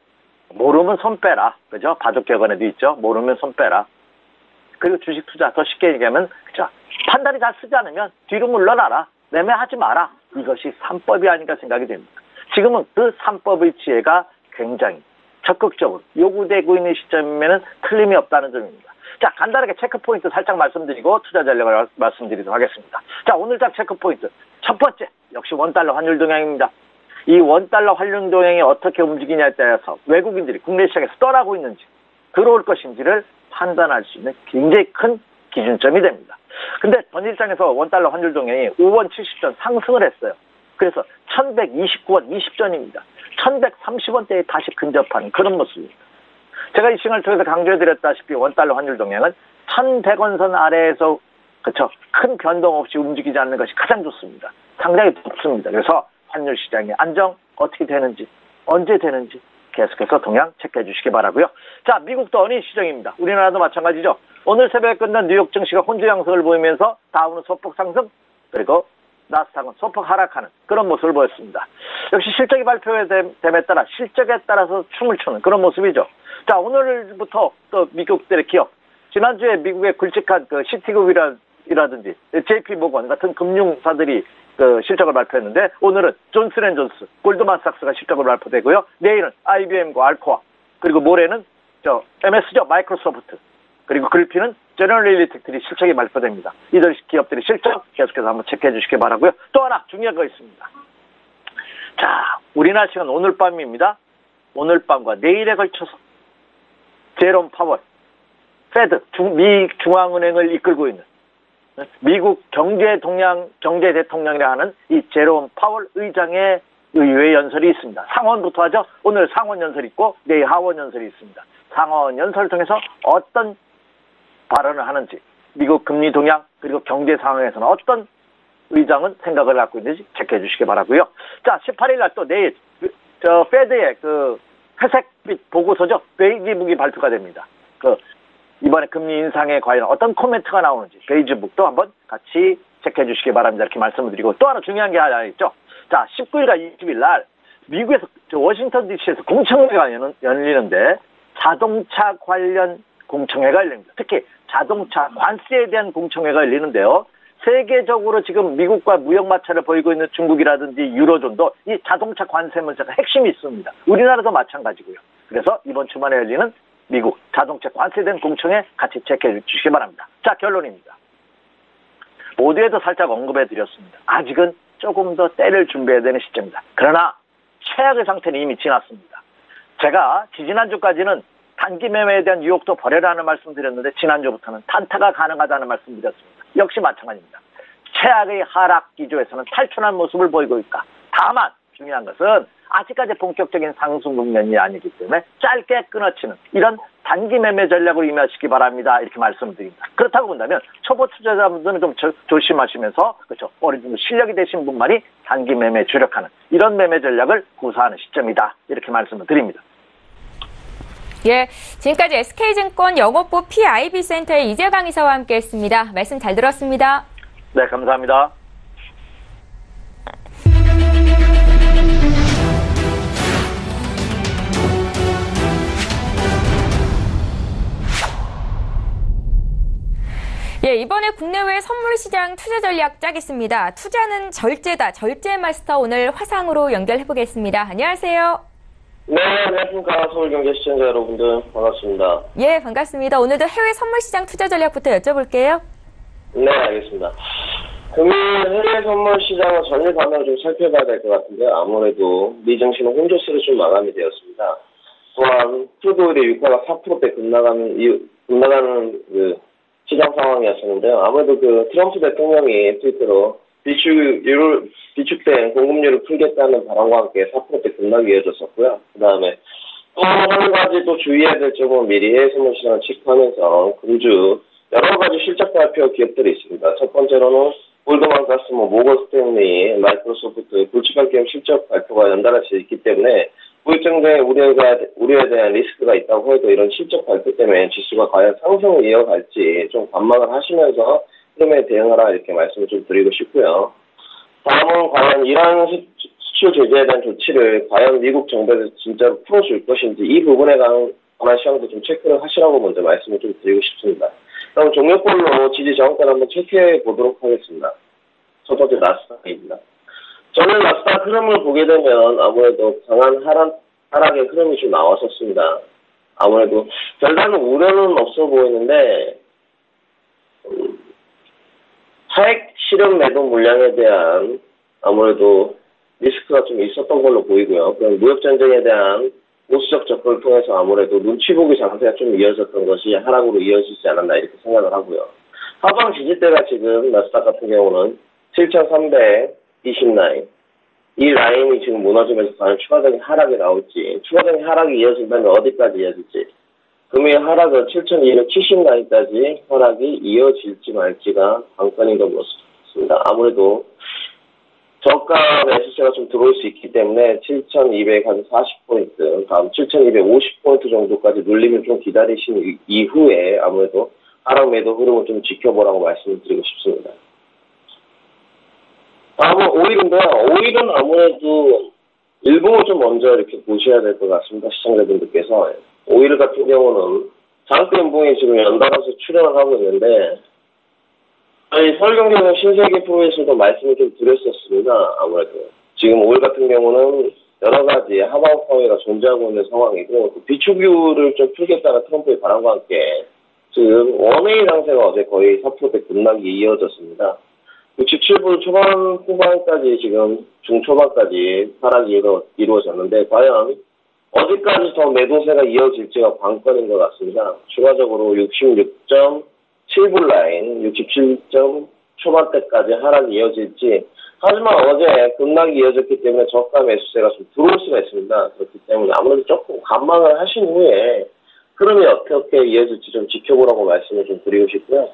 모르면 손 빼라. 그죠? 바둑격언에도 있죠. 모르면 손 빼라. 그리고 주식 투자 더 쉽게 얘기하면 그죠? 판단이 잘 쓰지 않으면 뒤로 물러나라. 매매하지 마라. 이것이 3법이 아닌가 생각이 됩니다. 지금은 그 3법의 지혜가 굉장히 적극적으로 요구되고 있는 시점이면 틀림이 없다는 점입니다. 자, 간단하게 체크포인트 살짝 말씀드리고 투자 전략을 말씀드리도록 하겠습니다. 자, 오늘장 체크포인트. 첫 번째, 역시 원달러 환율 동향입니다. 이 원달러 환율 동향이 어떻게 움직이냐에 따라서 외국인들이 국내 시장에서 떠나고 있는지 들어올 것인지를 판단할 수 있는 굉장히 큰 기준점이 됩니다. 근데 전일장에서 원달러 환율 동향이 5원 70전 상승을 했어요. 그래서 1129원 20전입니다. 1130원대에 다시 근접하는 그런 모습입니다. 제가 이 시간을 통해서 강조해드렸다시피 원달러 환율 동향은 1100원 선 아래에서 그쵸 큰 변동 없이 움직이지 않는 것이 가장 좋습니다. 상당히 높습니다. 그래서 환율 시장의 안정 어떻게 되는지 언제 되는지 계속해서 동향 체크해 주시기 바라고요. 자, 미국도 어닝 시장입니다. 우리나라도 마찬가지죠. 오늘 새벽에 끝난 뉴욕 증시가 혼조 양상을 보이면서 다우는 소폭 상승 그리고 나스닥은 소폭 하락하는 그런 모습을 보였습니다. 역시 실적이 발표됨에 따라 실적에 따라서 춤을 추는 그런 모습이죠. 자, 오늘부터 또 미국들의 기업 지난주에 미국의 굵직한 그 시티그룹이라든지 JP모건 같은 금융사들이 그 실적을 발표했는데 오늘은 존슨앤존스, 골드만삭스가 실적을 발표되고요. 내일은 IBM과 알코아 그리고 모레는 MS죠 마이크로소프트 그리고 글피는 제너럴 일리텍들이 실적이 발표됩니다. 이들 기업들이 실적 계속해서 한번 체크해 주시기 바라고요. 또 하나 중요한 거 있습니다. 자, 우리나라 시간 오늘 밤입니다. 오늘 밤과 내일에 걸쳐서 제롬 파월, 페드, 미 중앙은행을 이끌고 있는 미국 경제 대통령이라 하는 이 제롬 파월 의장의 의회 연설이 있습니다. 상원부터 하죠. 오늘 상원 연설이 있고 내일 하원 연설이 있습니다. 상원 연설을 통해서 어떤 발언을 하는지 미국 금리 동향 그리고 경제 상황에서는 어떤 의장은 생각을 갖고 있는지 체크해 주시기 바라고요. 자, 18일 날 또 내일 페드의 그 회색빛 보고서죠. 베이지북이 발표가 됩니다. 이번에 금리 인상에 관련 어떤 코멘트가 나오는지 베이지북도 한번 같이 체크해 주시기 바랍니다. 이렇게 말씀을 드리고 또 하나 중요한 게 하나 있죠. 자, 19일과 20일 날 미국에서 워싱턴 DC에서 공청회가 열리는데 자동차 관련 공청회가 열립니다. 특히 자동차 관세에 대한 공청회가 열리는데요. 세계적으로 지금 미국과 무역 마찰을 벌이고 있는 중국이라든지 유로존도 이 자동차 관세 문제가 핵심이 있습니다. 우리나라도 마찬가지고요. 그래서 이번 주말에 열리는 미국 자동차 관세에 대한 공청회 같이 체크해 주시기 바랍니다. 자, 결론입니다. 모두에도 살짝 언급해 드렸습니다. 아직은 조금 더 때를 준비해야 되는 시점입니다. 그러나 최악의 상태는 이미 지났습니다. 제가 지지난주까지는 단기 매매에 대한 유혹도 버려라는 말씀 드렸는데 지난주부터는 단타가 가능하다는 말씀 드렸습니다. 역시 마찬가지입니다. 최악의 하락 기조에서는 탈출한 모습을 보이고 있다. 다만 중요한 것은 아직까지 본격적인 상승 국면이 아니기 때문에 짧게 끊어치는 이런 단기 매매 전략을 임하시기 바랍니다. 이렇게 말씀드립니다. 그렇다고 본다면 초보 투자자분들은 좀 조심하시면서 그렇죠. 어느 정도 실력이 되신 분만이 단기 매매에 주력하는 이런 매매 전략을 구사하는 시점이다. 이렇게 말씀을 드립니다. 예, 지금까지 SK증권 영업부 PIB 센터의 이재강 이사와 함께했습니다. 말씀 잘 들었습니다. 네, 감사합니다. 예, 이번에 국내외 선물시장 투자 전략 짜겠습니다. 투자는 절제다. 절제 마스터 오늘 화상으로 연결해보겠습니다. 안녕하세요. 네, 안녕하십니까. 서울경제 시청자 여러분들 반갑습니다. 예, 반갑습니다. 오늘도 해외 선물시장 투자 전략부터 여쭤볼게요. 네, 알겠습니다. 금일 해외 선물 시장은 전일 반응을 좀 살펴봐야 될 것 같은데요. 아무래도 미증시는 혼조세로 좀 마감이 되었습니다. 또한 크루드오일의 유가가 4%대 급나가는 그 시장 상황이었었는데요. 아무래도 그 트럼프 대통령이 트위터로 비축된 공급률을 풀겠다는 발언과 함께 4%대 급락이 이어졌었고요. 그 다음에 또 한 가지 또 주의해야 될 점은 미리 해외 선물 시장을 체크하면서 금주 여러 가지 실적 발표 기업들이 있습니다. 첫 번째로는 골드만사스, 모건 스탠리, 마이크로소프트, 굵직한 기업 실적 발표가 연달아 있기 때문에 무역 전쟁의 우려에 대한 리스크가 있다고 해도 이런 실적 발표 때문에 지수가 과연 상승을 이어갈지 좀 관망을 하시면서 흐름에 대응하라 이렇게 말씀을 좀 드리고 싶고요. 다음은 과연 이러한 수출 제재에 대한 조치를 과연 미국 정부에서 진짜로 풀어줄 것인지 이 부분에 관한 시황도 좀 체크를 하시라고 먼저 말씀을 좀 드리고 싶습니다. 그럼 종목별로 지지 저항가를 한번 체크해 보도록 하겠습니다. 첫 번째 나스닥입니다. 저는 나스닥 흐름을 보게 되면 아무래도 강한 하락의 흐름이 좀 나왔었습니다. 아무래도 별다른 우려는 없어 보이는데 차익 실현 매도 물량에 대한 아무래도 리스크가 좀 있었던 걸로 보이고요. 그럼 무역 전쟁에 대한 보수적 접근을 통해서 아무래도 눈치 보기 장세가 좀 이어졌던 것이 하락으로 이어지지 않았나 이렇게 생각을 하고요. 하방 지지대가 지금 나스닥 같은 경우는 7,320 라인. 이 라인이 지금 무너지면서 과연 추가적인 하락이 나올지, 추가적인 하락이 이어진다면 어디까지 이어질지, 금일 하락은 7,270 라인까지 하락이 이어질지 말지가 관건인 것 같습니다. 아무래도 저가 매수세가 좀 들어올 수 있기 때문에 7,240포인트, 다음 7,250포인트 정도까지 눌림을 좀 기다리신 이후에 아무래도 하락 매도 흐름을 좀 지켜보라고 말씀을 드리고 싶습니다. 다음은 오일인데요. 오일은 아무래도 일봉을 좀 먼저 이렇게 보셔야 될 것 같습니다. 시청자분들께서. 오일 같은 경우는 장대 연봉이 지금 연달아서 출현을 하고 있는데 저희 서울경제는 신세계 프로에서도 말씀을 좀 드렸었습니다. 아무래도 지금 오일 같은 경우는 여러 가지 하방 파워가 존재하고 있는 상황이고 비축유를 좀 풀겠다는 트럼프의 바람과 함께 지금 원웨이 장세가 어제 거의 4%대 급락이 이어졌습니다. 67불 초반 후반까지 지금 중초반까지 하락이 이루어졌는데 과연 어디까지 더 매도세가 이어질지가 관건인 것 같습니다. 추가적으로 66.7불 라인, 67점 초반대까지 하락이 이어질지 하지만 어제 급락이 이어졌기 때문에 저가 매수세가 좀 들어올 수가 있습니다. 그렇기 때문에 아무래도 조금 관망을 하신 후에 흐름이 어떻게 이어질지 좀 지켜보라고 말씀을 좀 드리고 싶고요.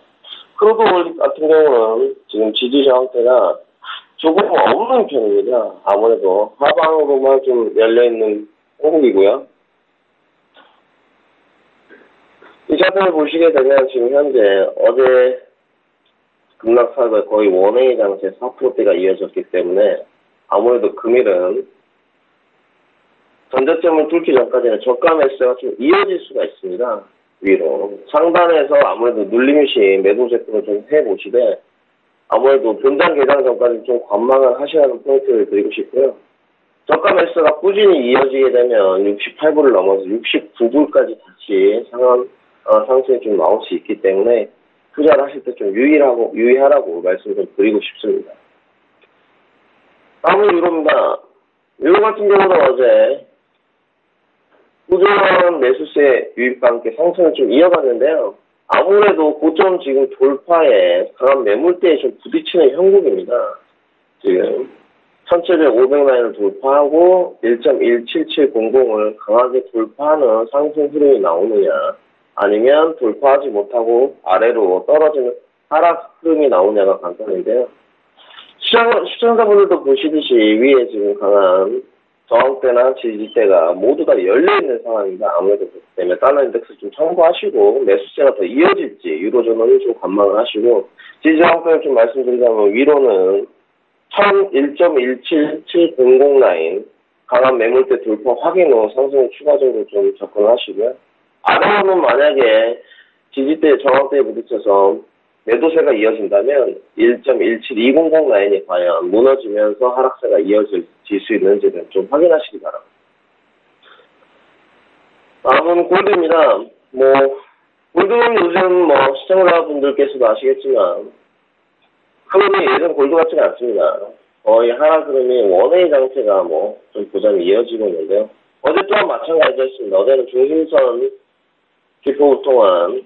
크루드 같은 경우는 지금 지지 저항대가 조금 없는 편입니다. 아무래도 하방으로만 좀 열려있는 호국이고요. 이 차트를 보시게 되면 지금 현재 어제 급락사가 거의 원웨이 장세 4%대가 이어졌기 때문에 아무래도 금일은 전저점을 뚫기 전까지는 저가 매수가 좀 이어질 수가 있습니다. 위로 상단에서 아무래도 눌림 시 매도 접근을 좀 해보시되 아무래도 분당 개장 전까지 좀 관망을 하셔야 하는 포인트를 드리고 싶고요. 저가 매수가 꾸준히 이어지게 되면 68불을 넘어서 69불까지 다시 상승이 좀 나올 수 있기 때문에 투자를 하실 때 좀 유의하라고 말씀 좀 드리고 싶습니다. 다음은 유로입니다. 유로 같은 경우는 어제 꾸준한 매수세 유입과 함께 상승을 좀 이어갔는데요. 아무래도 고점 지금 돌파에 강한 매물대에 좀 부딪히는 형국입니다. 지금 1700, 라인을 돌파하고 1.17700을 강하게 돌파하는 상승 흐름이 나오느냐, 아니면 돌파하지 못하고 아래로 떨어지는 하락 흐름이 나오냐가 관건인데요. 시청자분들도 보시듯이 위에 지금 강한 저항대나 지지대가 모두 다 열려있는 상황입니다. 아무래도 그렇기 때문에 달러 인덱스 좀 참고하시고 매수세가 더 이어질지 유로존은 좀 관망을 하시고, 지지저항대를 좀 말씀드리자면 위로는 1.17700 라인 강한 매물대 돌파 확인 후 상승 추가적으로 좀 접근하시고요. 아래로는 만약에 지지대 저항대에 부딪혀서 매도세가 이어진다면 1.17200 라인이 과연 무너지면서 하락세가 이어질 수 있는지는 좀 확인하시기 바랍니다. 다음은 골드입니다. 골드는 요즘 시청자분들께서도 아시겠지만 흐름이 예전 골드 같지는 않습니다. 거의 하락 흐름이 원웨이 장세가 좀 보장이 이어지고 있는데요. 어제 또한 마찬가지였습니다. 어제는 중심선 기포를 통한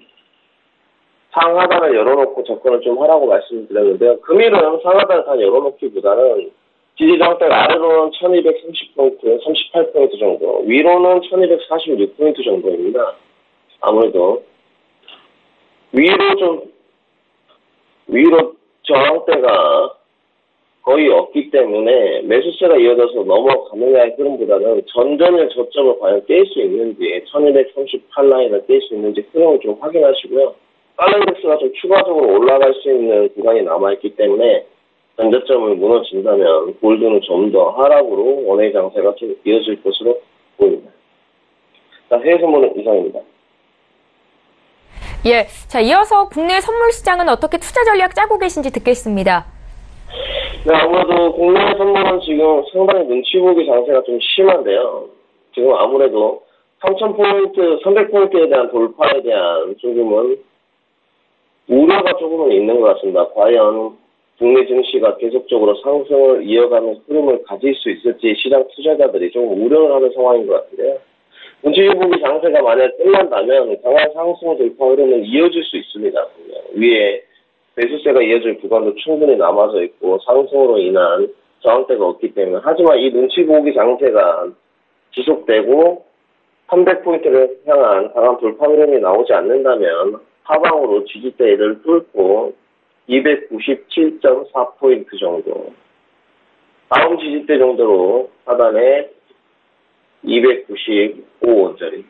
상하단을 열어놓고 접근을 좀 하라고 말씀드렸는데요. 금일은 상하단을 다 열어놓기보다는 지지저항대가 아래로는 1230포인트, 38포인트 정도, 위로는 1246포인트 정도입니다. 아무래도 위로 저항대가 거의 없기 때문에 매수세가 이어져서 넘어가느냐의 흐름보다는 전전의 저점을 과연 깰 수 있는지, 1238 라인을 깰 수 있는지 흐름을 좀 확인하시고요. 달러 인덱스가 좀 추가적으로 올라갈 수 있는 구간이 남아있기 때문에 전저점을 무너진다면 골드는 좀 더 하락으로 원웨이 장세가 좀 이어질 것으로 보입니다. 자, 해외 선물은 이상입니다. 예, 자, 이어서 국내 선물 시장은 어떻게 투자 전략 짜고 계신지 듣겠습니다. 네, 아무래도 국내 선물은 지금 상당히 눈치 보기 장세가 좀 심한데요. 지금 아무래도 3000포인트, 300포인트에 대한 돌파에 대한 조금은 우려가 조금은 있는 것 같습니다. 과연 국내 증시가 계속적으로 상승을 이어가는 흐름을 가질 수 있을지 시장 투자자들이 조금 우려를 하는 상황인 것 같은데요. 눈치 보기 장세가 만약 끝난다면 강한 상승 돌파 흐름은 이어질 수 있습니다. 위에 매수세가 이어질 구간도 충분히 남아져 있고 상승으로 인한 저항대가 없기 때문에, 하지만 이 눈치 보기 장세가 지속되고 300포인트를 향한 강한 돌파 흐름이 나오지 않는다면 하방으로 지지대를 뚫고 297.4포인트 정도, 다음 지지대 정도로 하단에 295원짜리,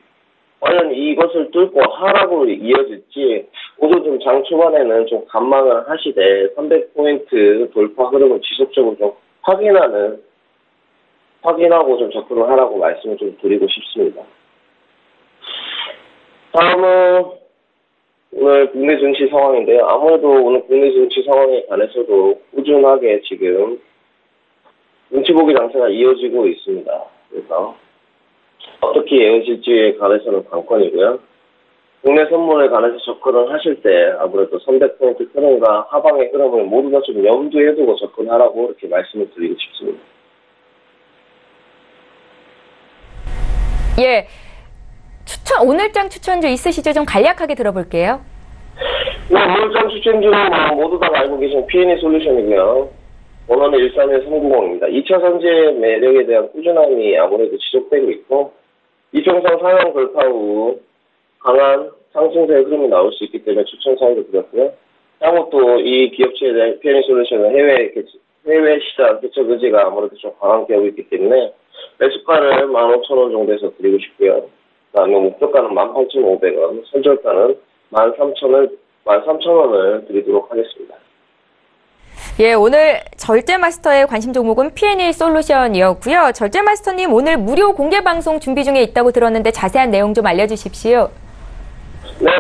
과연 이것을 뚫고 하락으로 이어질지 모두 좀 장 초반에는 좀 관망을 하시되 300포인트 돌파 흐름을 지속적으로 좀 확인하고 좀 접근을 하라고 말씀을 좀 드리고 싶습니다. 다음은 오늘 국내 증시 상황인데요. 아무래도 오늘 국내 증시 상황에 관해서도 꾸준하게 지금 눈치 보기 장세가 이어지고 있습니다. 그래서 어떻게 이어질지에 관해서는 관건이고요. 국내 선물에 관해서 접근을 하실 때 아무래도 300포인트 흐름과 하방의 흐름을 모두 다 좀 염두에 두고 접근하라고 이렇게 말씀을 드리고 싶습니다. 예, 오늘장 추천주 있으시죠? 좀 간략하게 들어볼게요. 네, 오늘장 추천주는 모두 다 알고 계신 P&E 솔루션이고요. 번호는 131390입니다. 2차 선제 매력에 대한 꾸준함이 아무래도 지속되고 있고, 이평선 상향 돌파 후 강한 상승세의 흐름이 나올 수 있기 때문에 추천 사항도 드렸고요. 향후 또 이 기업체에 대한 P&E 솔루션은 해외 시장 개척 의지가 아무래도 좀 강한 기업이기 때문에 매수가를 15,000원 정도에서 드리고 싶고요. 그다음에 목표가는 18,500원, 손절가는 13,000원을 드리도록 하겠습니다. 예, 오늘 절제마스터의 관심 종목은 P&E 솔루션이었고요. 절제마스터님, 오늘 무료 공개 방송 준비 중에 있다고 들었는데 자세한 내용 좀 알려주십시오. 네,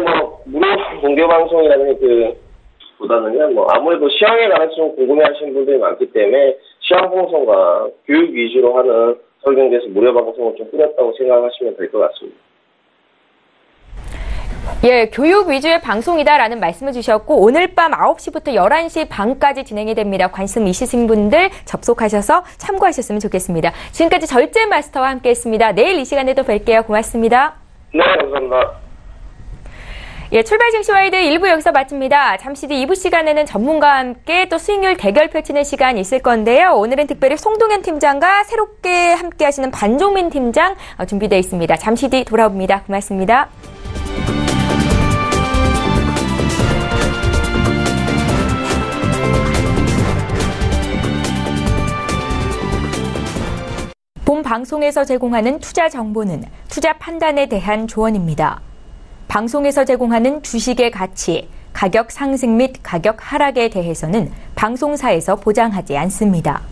무료 공개 방송이라는 보다는요, 아무래도 시황에 관해서 좀 궁금해하시는 분들이 많기 때문에 시황 방송과 교육 위주로 하는 서울경제에서 무료 방송을 좀 꾸렸다고 생각하시면 될 것 같습니다. 예, 교육 위주의 방송이다라는 말씀을 주셨고 오늘 밤 9시부터 11시 반까지 진행이 됩니다. 관심 있으신 분들 접속하셔서 참고하셨으면 좋겠습니다. 지금까지 절제 마스터와 함께했습니다. 내일 이 시간에 또 뵐게요. 고맙습니다. 네, 감사합니다. 예, 출발 증시와이드 1부 여기서 마칩니다. 잠시 뒤 2부 시간에는 전문가와 함께 또 수익률 대결 펼치는 시간 있을 건데요. 오늘은 특별히 송동현 팀장과 새롭게 함께하시는 반종민 팀장 준비되어 있습니다. 잠시 뒤 돌아옵니다. 고맙습니다. 본 방송에서 제공하는 투자 정보는 투자 판단에 대한 조언입니다. 방송에서 제공하는 주식의 가치, 가격 상승 및 가격 하락에 대해서는 방송사에서 보장하지 않습니다.